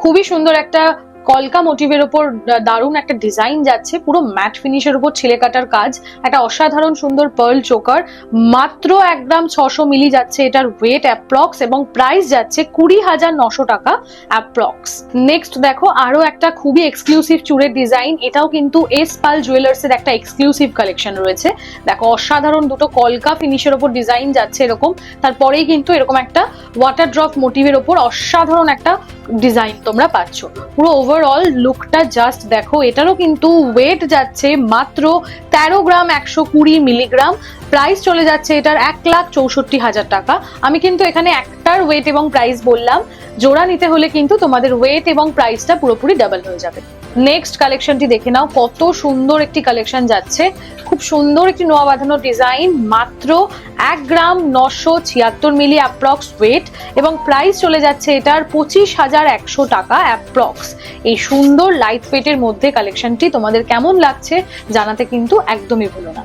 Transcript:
খুবই সুন্দর একটা কলকা মোটিভের উপর দারুণ একটা ডিজাইন যাচ্ছে, পুরো ম্যাট ফিনিশের উপর ছিলে কাটার কাজ, একটা অসাধারণ সুন্দর পার্ল চোকার। মাত্র 1 গ্রাম 600 মিলি যাচ্ছে এটার ওয়েট অ্যাপ্রক্স, এবং প্রাইস যাচ্ছে 20,900 টাকা অ্যাপ্রক্স। নেক্সট দেখো আরো একটা খুবই এক্সক্লুসিভ চুড়ের ডিজাইন, এটাও কিন্তু এস পাল জুয়েলার্স এর একটা এক্সক্লুসিভ কালেকশন রয়েছে। দেখো অসাধারণ দুটো কলকা ফিনিশের উপর ডিজাইন যাচ্ছে এরকম, তারপরেই কিন্তু এরকম একটা ওয়াটার ড্রপ মোটিভের উপর অসাধারণ একটা ডিজাইন তোমরা পাচ্ছ। পুরো ওভারঅল লুকটা জাস্ট দেখো। এটারও কিন্তু ওয়েট যাচ্ছে মাত্র 13 গ্রাম 120 মিলিগ্রাম, প্রাইস চলে যাচ্ছে এটার 1,64,000 টাকা। আমি কিন্তু এখানে একটার ওয়েট এবং প্রাইস বললাম, জোড়া নিতে হলে কিন্তু তোমাদের ওয়েট এবং প্রাইসটা পুরোপুরি ডাবল হয়ে যাবে। নেক্সট কালেকশনটি দেখে নাও, কত সুন্দর একটি কালেকশন যাচ্ছে, খুব সুন্দর একটি নোয়া বাঁধানো ডিজাইন, মাত্র 1 গ্রাম 976 মিলি অ্যাপ্রক্স ওয়েট, এবং প্রাইস চলে যাচ্ছে এটার 25,100 টাকা অ্যাপ্রক্স। এই সুন্দর লাইট ওয়েটের মধ্যে কালেকশনটি তোমাদের কেমন লাগছে জানাতে কিন্তু একদমই ভুলো না।